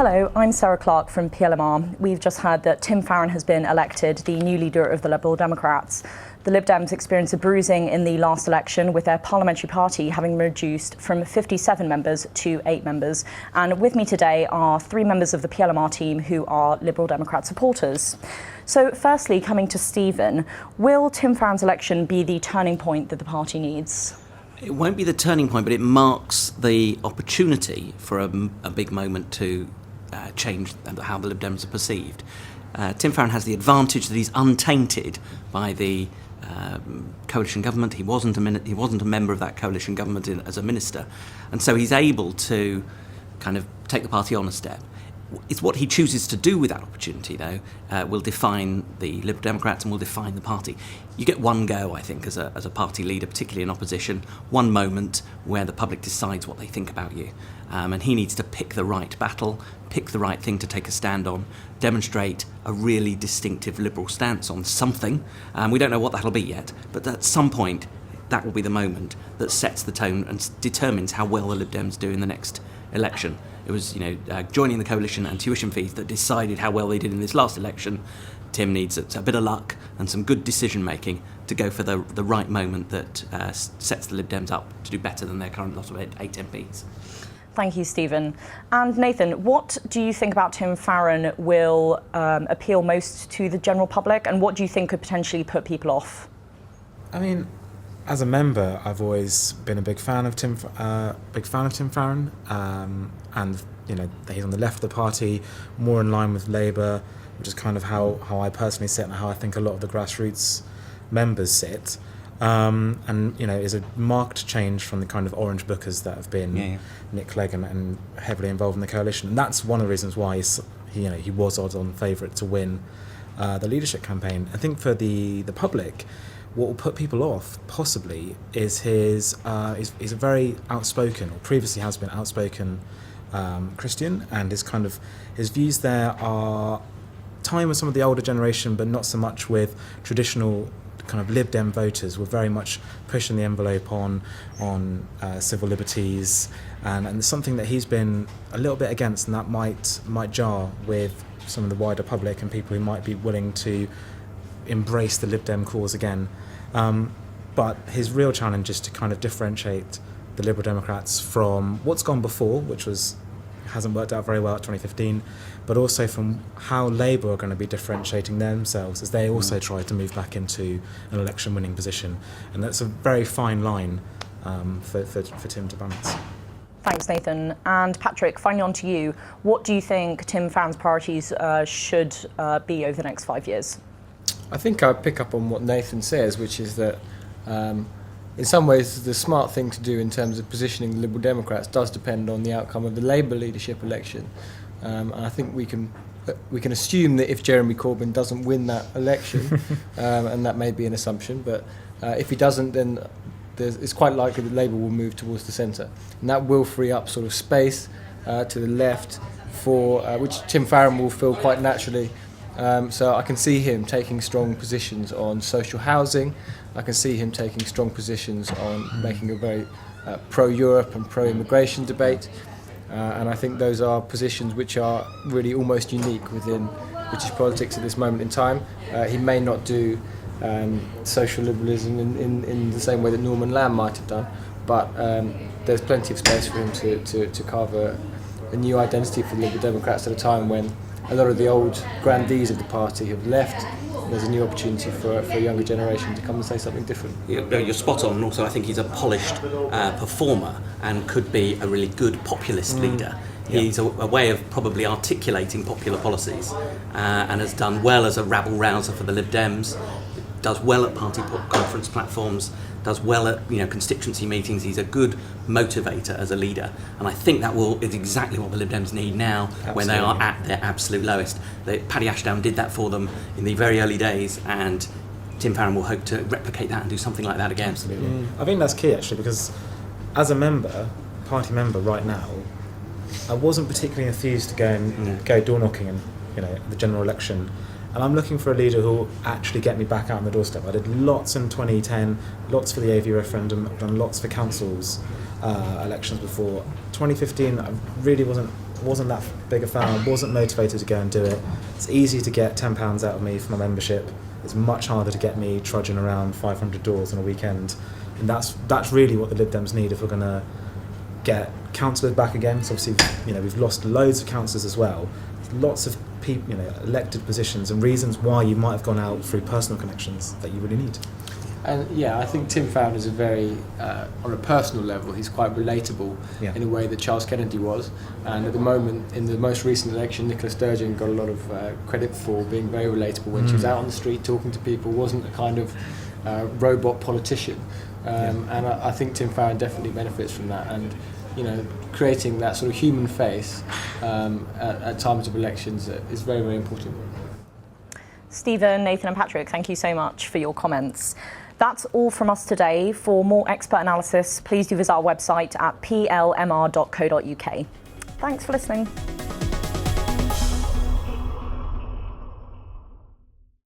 Hello, I'm Sarah Clark from PLMR. We've just heard that Tim Farron has been elected the new leader of the Liberal Democrats. The Lib Dems experienced a bruising in the last election, with their parliamentary party having reduced from 57 members to 8 members. And with me today are 3 members of the PLMR team who are Liberal Democrat supporters. So firstly, coming to Stephen, will Tim Farron's election be the turning point that the party needs? It won't be the turning point, but it marks the opportunity for a big moment to change how the Lib Dems are perceived. Tim Farron has the advantage that he's untainted by the coalition government. He wasn't a member of that coalition government as a minister, and so he's able to kind of take the party on a step. It's what he chooses to do with that opportunity, though, will define the Liberal Democrats and will define the party. You get one go, I think, as a party leader, particularly in opposition, one moment where the public decides what they think about you. And he needs to pick the right battle, pick the right thing to take a stand on, demonstrate a really distinctive Liberal stance on something. We don't know what that'll be yet, but at some point, that will be the moment that sets the tone and determines how well the Lib Dems do in the next election. It was, joining the coalition and tuition fees that decided how well they did in this last election. Tim needs a bit of luck and some good decision making to go for the right moment that sets the Lib Dems up to do better than their current lot of 8 MPs. Thank you, Stephen. And Nathan, what do you think about Tim Farron will appeal most to the general public, and what do you think could potentially put people off? I mean, as a member, I've always been a big fan of Tim Farron, and he's on the left of the party, more in line with Labour, which is kind of how I personally sit and how I think a lot of the grassroots members sit. Is a marked change from the kind of orange bookers that have been Nick Clegg and heavily involved in the coalition. And that's one of the reasons why he was odds-on favourite to win the leadership campaign. I think for the public, what will put people off, possibly, is he's a very outspoken, or previously has been outspoken, Christian, and his views there are tying with some of the older generation, but not so much with traditional kind of Lib Dem voters. We're very much pushing the envelope on civil liberties, and it's something that he's been a little bit against, and that might jar with some of the wider public and people who might be willing to embrace the Lib Dem cause again. But his real challenge is to kind of differentiate the Liberal Democrats from what's gone before, which hasn't worked out very well at 2015, but also from how Labour are going to be differentiating themselves as they also try to move back into an election-winning position. And that's a very fine line for Tim to balance. Thanks, Nathan. And Patrick, finally on to you. What do you think Tim Farron's priorities should be over the next 5 years? I think I pick up on what Nathan says, which is that in some ways the smart thing to do in terms of positioning the Liberal Democrats does depend on the outcome of the Labour leadership election. And I think we can assume that if Jeremy Corbyn doesn't win that election, and that may be an assumption, but if he doesn't, then it's quite likely that Labour will move towards the centre, and that will free up sort of space to the left for which Tim Farron will fill quite naturally. So I can see him taking strong positions on social housing. I can see him taking strong positions on making a very pro-Europe and pro-immigration debate. And I think those are positions which are really almost unique within British politics at this moment in time. He may not do social liberalism in the same way that Norman Lamb might have done, but there's plenty of space for him to carve a new identity for the Liberal Democrats at a time when a lot of the old grandees of the party have left. There's a new opportunity for a younger generation to come and say something different. You're spot on, and also I think he's a polished performer and could be a really good populist leader. He's a way of probably articulating popular policies and has done well as a rabble-rouser for the Lib Dems, does well at party conference platforms, does well at constituency meetings. He's a good motivator as a leader, and I think that is exactly what the Lib Dems need now. Absolutely. When they are at their absolute lowest. Paddy Ashdown did that for them in the very early days, and Tim Farron will hope to replicate that and do something like that again. Absolutely. I think that's key, actually, because as a party member right now, I wasn't particularly enthused to go door knocking in the general election. And I'm looking for a leader who will actually get me back out on the doorstep. I did lots in 2010, lots for the AV referendum, I've done lots for councils elections before. 2015, I really wasn't wasn't that big a fan, wasn't motivated to go and do it. It's easy to get £10 out of me for my membership. It's much harder to get me trudging around 500 doors on a weekend. And that's really what the Lib Dems need if we're going to get councillors back again. So obviously, we've lost loads of councillors as well. Lots of people, elected positions and reasons why you might have gone out through personal connections that you really need. And I think Tim Farron is a very, on a personal level, he's quite relatable in a way that Charles Kennedy was. And at the moment, in the most recent election, Nicola Sturgeon got a lot of credit for being very relatable when she was out on the street talking to people, wasn't a kind of robot politician. And I think Tim Farron definitely benefits from that. And creating that sort of human face at times of elections is very, very important. Stephen, Nathan and Patrick, thank you so much for your comments. That's all from us today. For more expert analysis, please do visit our website at plmr.co.uk. Thanks for listening.